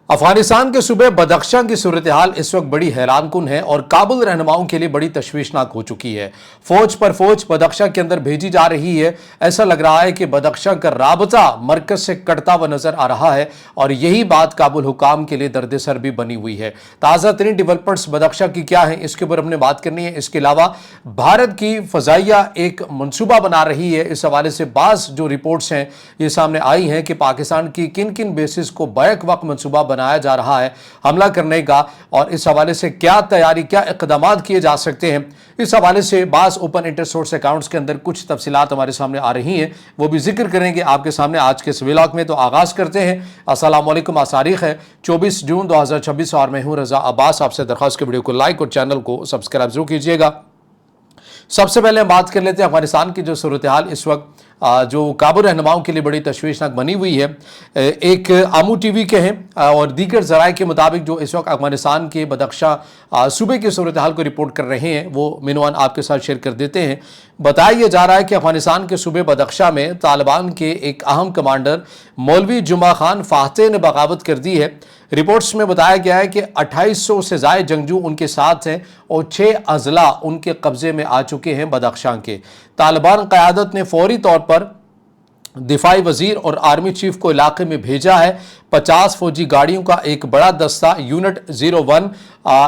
افغانستان کے صوبے بدخشاں کی صورتحال اس وقت بڑی حیران کن ہے اور کابل رہنماؤں کے لیے بڑی تشویشناک ہو چکی ہے۔ فوج پر فوج بدخشاں کے اندر بھیجی جا رہی ہے۔ ایسا لگ رہا ہے کہ بدخشاں کا رابطہ مرکز سے کٹتا ہوا نظر آ رہا ہے اور یہی بات کابل حکام کے لیے درد سر بھی بنی ہوئی ہے۔ تازہ ترین ڈیولپمنٹس بدخشاں کی کیا ہیں، اس کے اوپر ہم نے بات کرنی ہے۔ اس کے علاوہ بھارت کی فضائیہ ایک منصوبہ بنا رہی ہے، اس حوالے سے بعض جو رپورٹس ہیں یہ سامنے آئی ہیں کہ پاکستان کی کن کن بیسز کو بیک وقت منصوبہ بنایا جا رہا ہے حملہ کرنے کا، اور اس حوالے سے کیا تیاری، کیا اقدامات کیے جا سکتے ہیں۔ اس حوالے سے بعض اوپن انٹر سورس اکاؤنٹس کے اندر کچھ تفصیلات ہمارے سامنے آ رہی ہیں، وہ بھی ذکر کریں گے آپ کے سامنے آج کے اس ولاگ میں۔ تو آغاز کرتے ہیں۔ السلام علیکم، آج تاریخ ہے 24 جون 2026 اور میں ہوں رضا عباس۔ آپ سے درخواست کہ ویڈیو کو لائک اور چینل کو سبسکرائب ضرور کیجیے گا۔ سب سے پہلے ہم بات کر لیتے ہیں افغانستان کی جو صورتحال اس وقت جو کابل رہنماؤں کے لیے بڑی تشویشناک بنی ہوئی ہے۔ ایک آمو ٹی وی کے ہیں اور دیگر ذرائع کے مطابق جو اس وقت افغانستان کے بدخشاں صوبے کی صورتحال کو رپورٹ کر رہے ہیں وہ عنوان آپ کے ساتھ شیئر کر دیتے ہیں۔ بتایا جا رہا ہے کہ افغانستان کے صوبے بدخشاں میں طالبان کے ایک اہم کمانڈر مولوی جمعہ خان فاتح نے بغاوت کر دی ہے۔ رپورٹس میں بتایا گیا ہے کہ 2800 سے زائد جنگجو ان کے ساتھ ہیں اور 6 اضلاع ان کے قبضے میں آ چکے ہیں بدخشاں کے۔ طالبان قیادت نے فوری طور پر دفاعی وزیر اور آرمی چیف کو علاقے میں بھیجا ہے۔ 50 فوجی گاڑیوں کا ایک بڑا دستہ یونٹ 01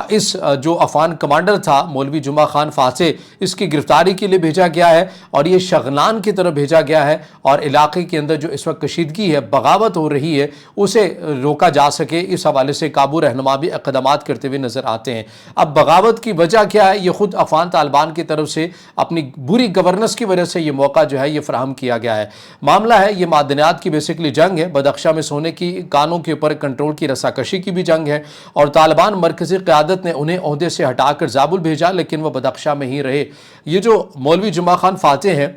اس جو افغان کمانڈر تھا مولوی جمعہ خان فاتح، اس کی گرفتاری کے لیے بھیجا گیا ہے اور یہ شغنان کی طرف بھیجا گیا ہے، اور علاقے کے اندر جو اس وقت کشیدگی ہے، بغاوت ہو رہی ہے، اسے روکا جا سکے۔ اس حوالے سے کابل رہنما بھی اقدامات کرتے ہوئے نظر آتے ہیں۔ اب بغاوت کی وجہ کیا ہے؟ یہ خود افغان طالبان کی طرف سے اپنی بری گورننس کی وجہ سے یہ موقع جو ہے یہ فراہم کیا گیا ہے۔ معاملہ ہے یہ معدنیات کی بیسیکلی جنگ ہے۔ بدخشاں میں سونے کی کانوں کے اوپر کنٹرول کی رساکشی کی بھی جنگ ہے، اور طالبان مرکزی قیادت نے انہیں عہدے سے ہٹا کر زابل بھیجا، لیکن وہ بدخشاں میں ہی رہے۔ یہ جو مولوی جمعہ خان فاتح ہے،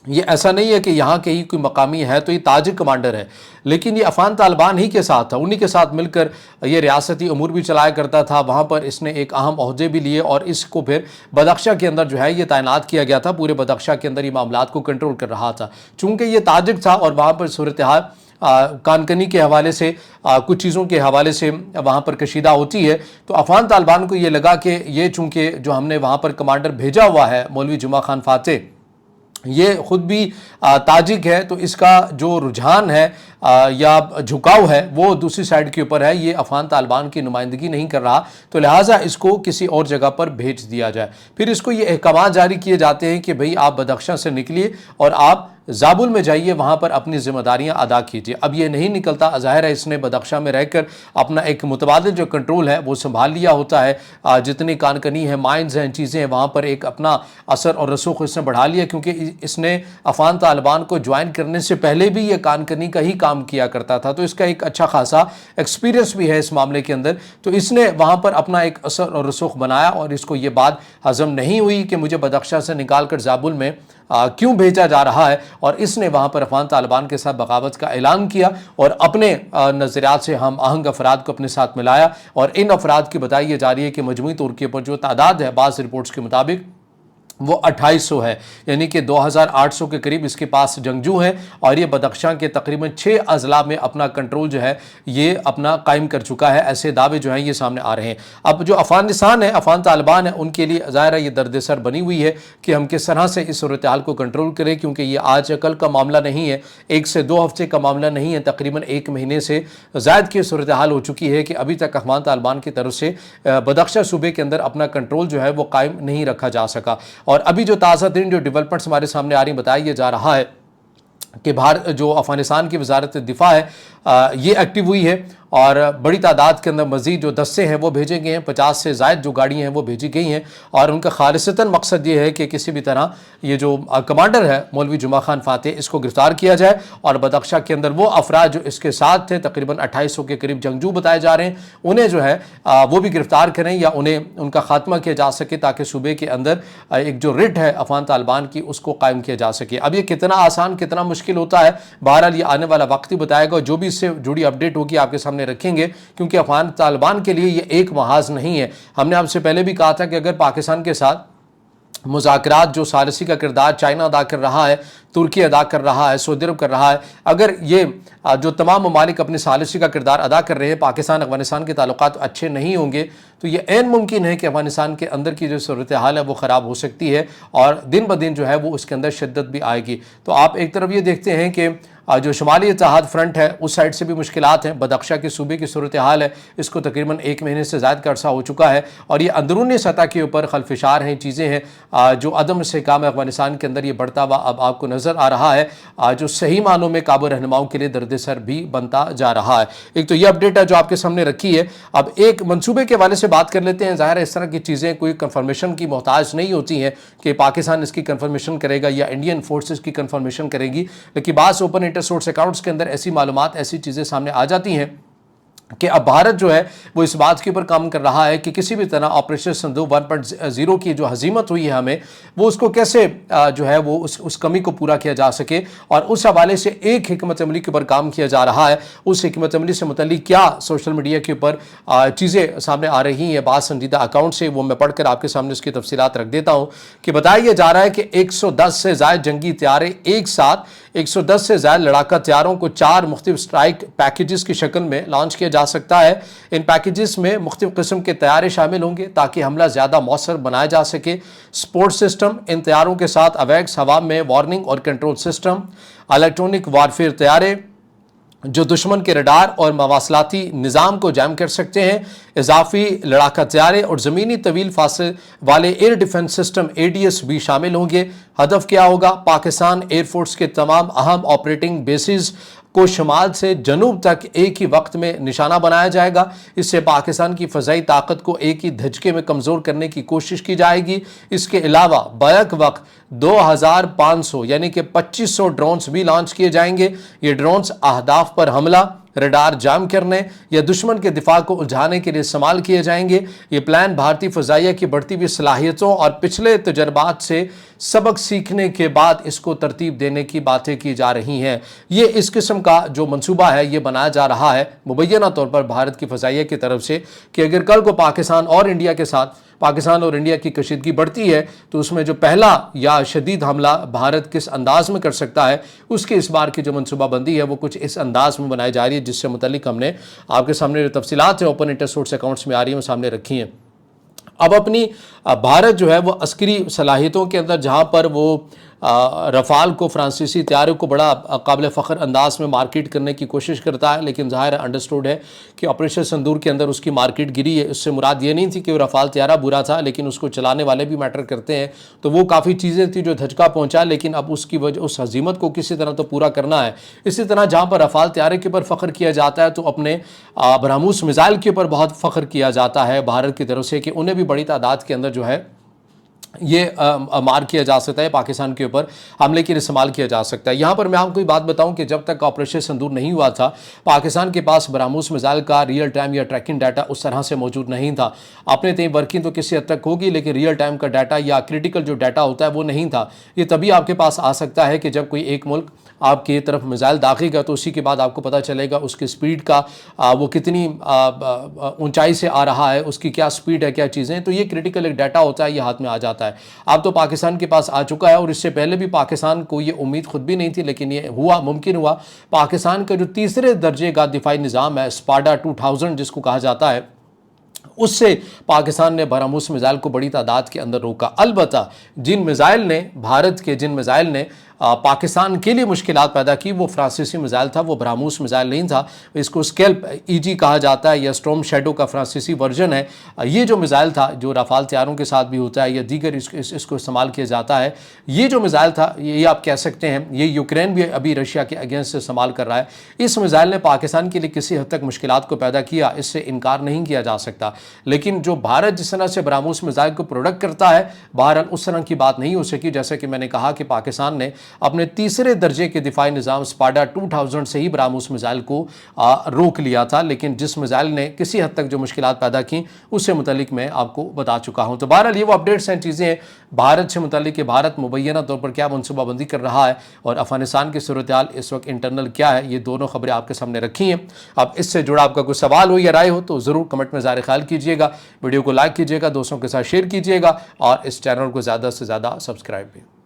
یہ ایسا نہیں ہے کہ یہاں کے ہی کوئی مقامی ہے، تو یہ تاجک کمانڈر ہے، لیکن یہ افغان طالبان ہی کے ساتھ تھا، انہی کے ساتھ مل کر یہ ریاستی امور بھی چلایا کرتا تھا۔ وہاں پر اس نے ایک اہم عہدے بھی لیے اور اس کو پھر بدخشاں کے اندر جو ہے یہ تعینات کیا گیا تھا، پورے بدخشاں کے اندر یہ معاملات کو کنٹرول کر رہا تھا۔ چونکہ یہ تاجک تھا اور وہاں پر صورتحال کانکنی کے حوالے سے کچھ چیزوں کے حوالے سے وہاں پر کشیدہ ہوتی ہے، تو افغان طالبان کو یہ لگا کہ یہ چونکہ جو ہم نے وہاں پر کمانڈر بھیجا ہوا ہے مولوی جمعہ خان فاتح، یہ خود بھی تاجک ہے، تو اس کا جو رجحان ہے یا جھکاؤ ہے وہ دوسری سائڈ کے اوپر ہے، یہ افغان طالبان کی نمائندگی نہیں کر رہا، تو لہٰذا اس کو کسی اور جگہ پر بھیج دیا جائے۔ پھر اس کو یہ احکامات جاری کیے جاتے ہیں کہ بھئی آپ بدخشاں سے نکلیے اور آپ زابل میں جائیے، وہاں پر اپنی ذمہ داریاں ادا کیجیے۔ اب یہ نہیں نکلتا، ظاہر ہے اس نے بدخشاں میں رہ کر اپنا ایک متبادل جو کنٹرول ہے وہ سنبھال لیا ہوتا ہے، جتنی کانکنی ہے، مائنز ہیں، چیزیں ہیں، وہاں پر ایک اپنا اثر اور رسوخ اس نے بڑھا لیا، کیونکہ اس نے افغان طالبان کو جوائن کرنے سے پہلے بھی یہ کانکنی کا ہی کام کیا کرتا تھا، تو اس کا ایک اچھا خاصا ایکسپیرینس بھی ہے اس معاملے کے اندر، تو اس نے وہاں پر اپنا ایک اثر اور رسوخ بنایا، اور اس کو یہ بات ہضم نہیں ہوئی کہ مجھے بدخشاں سے نکال کر زابل میں کیوں بھیجا جا رہا ہے، اور اس نے وہاں پر افغان طالبان کے ساتھ بغاوت کا اعلان کیا اور اپنے نظریات سے ہم آہنگ افراد کو اپنے ساتھ ملایا، اور ان افراد کی بتائی جا رہی ہے کہ مجموعی طور کے اوپر جو تعداد ہے بعض رپورٹس کے مطابق وہ 2800 ہے، یعنی کہ 2800 کے قریب اس کے پاس جنگجو ہیں، اور یہ بدخشاں کے تقریباً 6 اضلاع میں اپنا کنٹرول جو ہے یہ اپنا قائم کر چکا ہے۔ ایسے دعوے جو ہیں یہ سامنے آ رہے ہیں۔ اب جو افغانستان ہے، افغان طالبان ہے، ان کے لیے ظاہر ہے یہ درد سر بنی ہوئی ہے کہ ہم کس طرح سے اس صورتحال کو کنٹرول کریں، کیونکہ یہ آج کل کا معاملہ نہیں ہے، 1 سے 2 ہفتے کا معاملہ نہیں ہے، تقریباً 1 مہینے سے زائد کی صورتحال ہو چکی ہے کہ ابھی تک افغان طالبان کی طرف سے بدخشاں صوبے کے اندر اپنا کنٹرول جو ہے وہ قائم نہیں رکھا جا سکا۔ اور ابھی جو تازہ ترین جو ڈیولپمنٹس ہمارے سامنے آ رہی ہیں، بتایا جا رہا ہے کہ جو افغانستان کی وزارت دفاع ہے یہ ایکٹیو ہوئی ہے، اور بڑی تعداد کے اندر مزید جو دستے ہیں وہ بھیجے گئے ہیں، 50 سے زائد جو گاڑیاں ہیں وہ بھیجی گئی ہیں، اور ان کا خالصتاً مقصد یہ ہے کہ کسی بھی طرح یہ جو کمانڈر ہے مولوی جمعہ خان فاتح، اس کو گرفتار کیا جائے، اور بدخشاں کے اندر وہ افراد جو اس کے ساتھ تھے، تقریباً 2800 کے قریب جنگجو بتائے جا رہے ہیں، انہیں جو ہے وہ بھی گرفتار کریں یا انہیں ان کا خاتمہ کیا جا سکے، تاکہ صوبے کے اندر ایک جو رٹ ہے افغان طالبان کی اس کو قائم کیا جا سکے۔ اب یہ کتنا آسان کتنا مشکل ہوتا ہے، بہرحال یہ آنے والا وقت ہی بتائے گا، جو بھی اس سے جڑی اپڈیٹ ہوگی آپ کے سامنے رکھیں گے، کیونکہ افغان طالبان کے لیے یہ ایک محاذ نہیں ہے۔ ہم نے آپ سے پہلے بھی کہا تھا کہ اگر پاکستان کے ساتھ مذاکرات جو ثالثی کا کردار چائنا ادا کر رہا ہے، तुर्की अदा कर रहा है, सऊदी अरब कर रहा है। अगर ये जो तमाम ममालिक अपनी सालिसी का किरदार अदा कर रहे हैं, पाकिस्तान अफगानिस्तान के ताल्लुकात अच्छे नहीं होंगे, तो ये ऐन मुमकिन है कि अफगानिस्तान के अंदर की जो सूरत हाल है वो ख़राब हो सकती है और दिन ब दिन जो है वो उसके अंदर शिद्दत भी आएगी। तो आप एक तरफ ये देखते हैं कि जो शुमाली इत्तेहाद फ्रंट है उस साइड से भी मुश्किलात हैं। बदख्शा के सूबे की सूरत हाल है, इसको तकरीबन 1 महीने से ज़्यादा का अरसा हो चुका है और ये अंदरूनी सतह के ऊपर खलफिशार हैं, चीज़ें हैं। जो अदम इस्तेहकाम है अफगानिस्तान के अंदर ये बढ़ता हुआ अब आपको नज़र आ रहा है, जो सही मानों में काबू रहनुमाओं के लिए दर्द सर भी बनता जा रहा है। एक तो ये अपडेट है जो आपके सामने रखी है। अब एक मनसूबे के हवाले से बात कर लेते हैं। ज़ाहिर है इस तरह की चीज़ें कोई कन्फर्मेशन की मोहताज नहीं होती हैं कि पाकिस्तान इसकी कन्फर्मेशन करेगा या इंडियन फोर्सेस की कन्फर्मेशन करेगी, लेकिन बास ओपन इंटर सोर्स अकाउंट्स के अंदर ऐसी मालूमात, ऐसी चीज़ें सामने आ जाती हैं कि अब भारत जो है वो इस बात के ऊपर काम कर रहा है कि किसी भी तरह ऑपरेशन सिंदूर 1.0 की जो हजीमत हुई है हमें, वो उसको कैसे जो है वो उस कमी को पूरा किया जा सके। और उस हवाले से एक हिकमत अमली के ऊपर काम किया जा रहा है। उस हिकमत अमली से मुतल्लिक क्या सोशल मीडिया के ऊपर चीज़ें सामने आ रही हैं बात संजीदा अकाउंट से, वो मैं पढ़कर आपके सामने उसकी तफसीलात रख देता हूँ। कि बताया जा रहा है कि 110 से ज़ायद जंगी तैयारे एक साथ 110 से ज़्यादा लड़ाका तैयारों को 4 मुख्तलिफ स्ट्राइक पैकेजेस की शक्ल में लॉन्च किया जा सकता है। इन पैकेजेस में मुख्तलिफ किस्म के तैयारे शामिल होंगे ताकि हमला ज़्यादा मौसर बनाया जा सके। सपोर्ट सिस्टम इन तैयारों के साथ अवैक्स हवा में वार्निंग और कंट्रोल सिस्टम, इलेक्ट्रॉनिक वारफेयर तैयारे जो दुश्मन के रडार और मवासलाती निज़ाम को जैम कर सकते हैं, इजाफी लड़ाका तैयारे और ज़मीनी तवील फासले वाले एयर डिफेंस सिस्टम ADS भी शामिल होंगे। हदफ क्या होगा? पाकिस्तान एयरफोर्स के तमाम अहम ऑपरेटिंग बेसिस को शुमाल से जनूब तक एक ही वक्त में निशाना बनाया जाएगा। इससे पाकिस्तान की फ़ज़ाई ताकत को एक ही धचके में कमज़ोर करने की कोशिश की जाएगी। इसके अलावा बैक वक्त 2500 यानी कि 2500 ड्रोन्स भी लॉन्च किए जाएंगे। ये ड्रोन्स अहदाफ पर हमला, रडार जाम करने या दुश्मन के दिफा को उलझाने के लिए इस्तेमाल किए जाएंगे। ये प्लान भारतीय फ़ज़ाइया की बढ़ती हुई सलाहियतों और पिछले तजर्बात से सबक सीखने के बाद इसको तरतीब देने की बातें की जा रही हैं। ये इस किस्म का जो मंसूबा है ये बनाया जा रहा है मुबैना तौर पर भारत की फ़ज़ाइया की तरफ से कि अगर कल को पाकिस्तान और इंडिया के साथ पाकिस्तान और इंडिया की कशीदगी बढ़ती है तो उसमें जो पहला या शदीद हमला भारत किस अंदाज में कर सकता है, उसकी इस बार की जो मनसूबाबंदी है वो कुछ इस अंदाज में बनाई जा रही है, जिससे मुतल्लिक हमने आपके सामने जो तफसीलात है ओपन इंटर सोर्स अकाउंट्स में आ रही हैं वो सामने रखी हैं। अब अपनी भारत जो है वो अस्करी सलाहियतों के अंदर जहाँ पर वो रफ़ाल को फ्रांसीसी तैयारों को बड़ा काबिल फ़ख्र अंदाज में मार्केट करने की कोशिश करता है, लेकिन ज़ाहिर अंडरस्टूड है कि ऑपरेशन सिंदूर के अंदर उसकी मार्केट गिरी है। उससे मुराद ये नहीं थी कि वो रफ़ाल तैयारा बुरा था, लेकिन उसको चलाने वाले भी मैटर करते हैं। तो वो काफ़ी चीज़ें थी जो धचका पहुँचा, लेकिन अब उसकी वजह उस हजीमत को किसी तरह तो पूरा करना है। इसी तरह जहाँ पर रफ़ाल तैयारे के ऊपर फ़ख्र किया जाता है तो अपने ब्रह्मोस मिसाइल के ऊपर बहुत फ़ख्र किया जाता है भारत की तरफ से कि उन्हें भी बड़ी तादाद के अंदर जो है ये मार किया जा सकता है, पाकिस्तान के ऊपर हमले के लिए इस्तेमाल किया जा सकता है। यहाँ पर मैं आपको बात बताऊं कि जब तक ऑपरेशन सिंदूर नहीं हुआ था पाकिस्तान के पास ब्रह्मोस मिसाइल का रियल टाइम या ट्रैकिंग डाटा उस तरह से मौजूद नहीं था। अपने तय वर्किंग तो किसी हद तक होगी, लेकिन रियल टाइम का डाटा या क्रिटिकल जो डाटा होता है वो नहीं था। ये तभी आपके पास आ सकता है कि जब कोई एक मुल्क आपकी तरफ मिसाइल दागेगा तो उसी के बाद आपको पता चलेगा उसकी स्पीड का वो कितनी ऊंचाई से आ रहा है, उसकी क्या स्पीड है, क्या चीज़ें। तो ये क्रिटिकल एक डाटा होता है, ये हाथ में आ जाता है। अब तो पाकिस्तान के पास आ चुका है और इससे पहले भी पाकिस्तान को ये उम्मीद खुद भी नहीं थी, लेकिन ये हुआ, मुमकिन हुआ। पाकिस्तान का जो तीसरे दर्जे का दिफाई निज़ाम है स्पाडा 2000 जिसको कहा जाता है, उससे पाकिस्तान ने ब्रह्मोस मिसाइल को बड़ी तादाद के अंदर रोका। अलबत्ता जिन मिसाइल ने भारत के जिन मिसाइल ने पाकिस्तान के लिए मुश्किलात पैदा की वो फ्रांसीसी मिसाइल था, वो ब्रह्मोस मिसाइल नहीं था। इसको स्केल्प EG कहा जाता है या स्टॉर्म शैडो का फ्रांसीसी वर्जन है। ये जो मिसाइल था जो रफ़ाल तैयारों के साथ भी होता है या दीगर इसको इस्तेमाल किया जाता है, ये जो मिसाइल था ये आप कह सकते हैं ये यूक्रेन भी अभी रशिया के अगेंस्ट इस्तेमाल कर रहा है। इस मिसाइल ने पाकिस्तान के लिए किसी हद तक मुश्किलात को पैदा किया, इससे इनकार नहीं किया जा सकता। लेकिन जो भारत जिस तरह से ब्रह्मोस मिसाइल को प्रोडक्ट करता है, बहरहाल उस तरह की बात नहीं हो सकी। जैसे कि मैंने कहा कि पाकिस्तान ने अपने तीसरे दर्जे के दिफाई निज़ाम स्पाडा 2000 से ही ब्रह्मोस मिसाइल को रोक लिया था, लेकिन जिस मिसाइल ने किसी हद तक जो मुश्किलात पैदा की उससे मुतलिक मैं आपको बता चुका हूं। तो बहरहाल ये वो अपडेट्स हैं, चीज़ें भारत से मुतलिक कि भारत मुबैना तौर पर क्या मनसूबाबंदी कर रहा है और अफगानिस्तान की सूरत हाल इस वक्त इंटरनल क्या है, ये दोनों खबरें आपके सामने रखी हैं। अब इससे जुड़ा आपका कोई सवाल हो या राय हो तो ज़रूर कमेंट में ज़ाहिर ख्याल कीजिएगा, वीडियो को लाइक कीजिएगा, दोस्तों के साथ शेयर कीजिएगा और इस चैनल को ज़्यादा से ज़्यादा सब्सक्राइब भी।